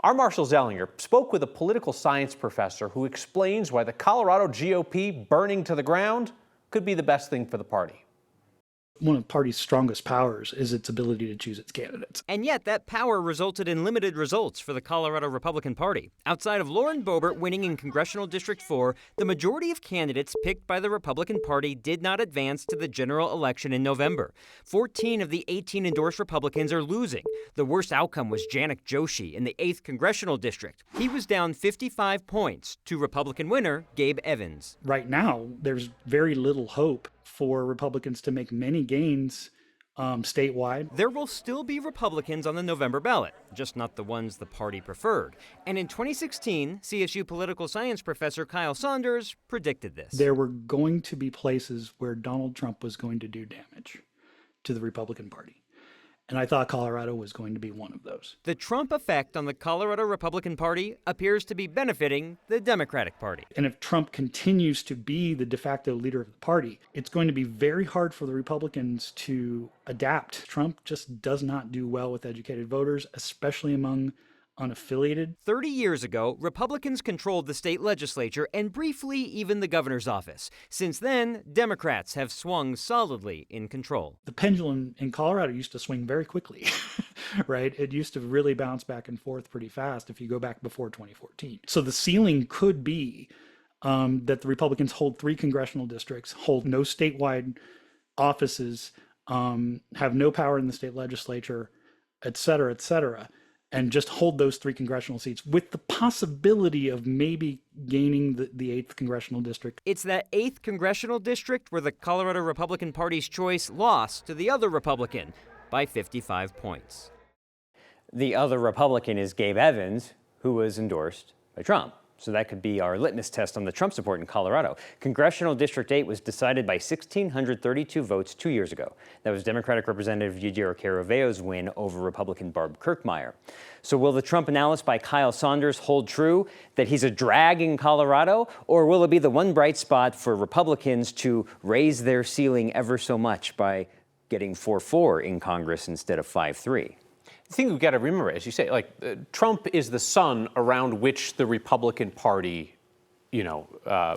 Our Marshall Zellinger spoke with a political science professor who explains why the Colorado GOP burning to the ground could be the best thing for the party. One of the party's strongest powers is its ability to choose its candidates. And yet that power resulted in limited results for the Colorado Republican Party. Outside of Lauren Boebert winning in Congressional District 4, the majority of candidates picked by the Republican Party did not advance to the general election in November. 14 of the 18 endorsed Republicans are losing. The worst outcome was Janak Joshi in the 8th Congressional District. He was down 55 points to Republican winner Gabe Evans. Right now, there's very little hope for Republicans to make many gains statewide. There will still be Republicans on the November ballot, just not the ones the party preferred. And in 2016, CSU political science professor Kyle Saunders predicted this. There were going to be places where Donald Trump was going to do damage to the Republican Party. And I thought Colorado was going to be one of those. The Trump effect on the Colorado Republican Party appears to be benefiting the Democratic Party. And if Trump continues to be the de facto leader of the party, it's going to be very hard for the Republicans to adapt. Trump just does not do well with educated voters, especially among unaffiliated. 30 years ago, Republicans controlled the state legislature and briefly even the governor's office. Since then, Democrats have swung solidly in control. The pendulum in Colorado used to swing very quickly, right? It used to really bounce back and forth pretty fast if you go back before 2014. So the ceiling could be that the Republicans hold 3 congressional districts, hold no statewide offices, have no power in the state legislature, et cetera, and just hold those 3 congressional seats with the possibility of maybe gaining the 8th congressional district. It's that 8th congressional district where the Colorado Republican Party's choice lost to the other Republican by 55 points. The other Republican is Gabe Evans, who was endorsed by Trump. So that could be our litmus test on the Trump support in Colorado. Congressional District 8 was decided by 1,632 votes 2 years ago. That was Democratic Representative Yujiro Caraveo's win over Republican Barb Kirkmeyer. So will the Trump analysis by Kyle Saunders hold true, that he's a drag in Colorado? Or will it be the one bright spot for Republicans to raise their ceiling ever so much by getting 4-4 in Congress instead of 5-3? The thing we've got to remember, as you say, Trump is the sun around which the Republican Party,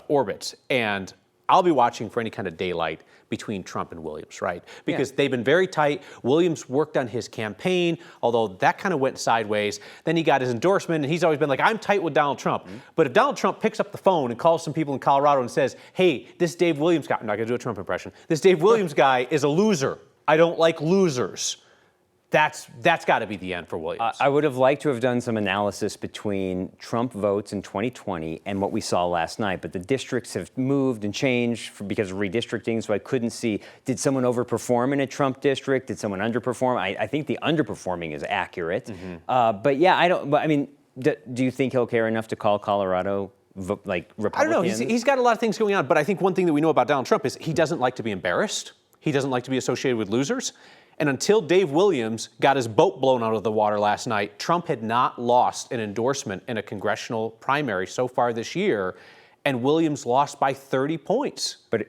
orbits. And I'll be watching for any kind of daylight between Trump and Williams, right? Because they've been very tight. Williams worked on his campaign, although that kind of went sideways. Then he got his endorsement, and he's always been like, I'm tight with Donald Trump. Mm-hmm. But if Donald Trump picks up the phone and calls some people in Colorado and says, hey, this Dave Williams guy, I'm not going to do a Trump impression, this Dave Williams guy is a loser. I don't like losers. That's got to be the end for Williams. I would have liked to have done some analysis between Trump votes in 2020 and what we saw last night, but the districts have moved and changed because of redistricting, so I couldn't see, did someone overperform in a Trump district? Did someone underperform? I think the underperforming is accurate. Mm-hmm. Do you think he'll care enough to call Colorado Republicans? I don't know. He's got a lot of things going on, but I think one thing that we know about Donald Trump is he doesn't like to be embarrassed. He doesn't like to be associated with losers. And until Dave Williams got his boat blown out of the water last night, Trump had not lost an endorsement in a congressional primary so far this year, and Williams lost by 30 points. But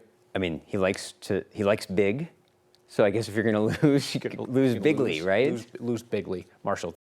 he likes big. So I guess if you're going to lose, you could lose bigly, right? Lose bigly, Marshall.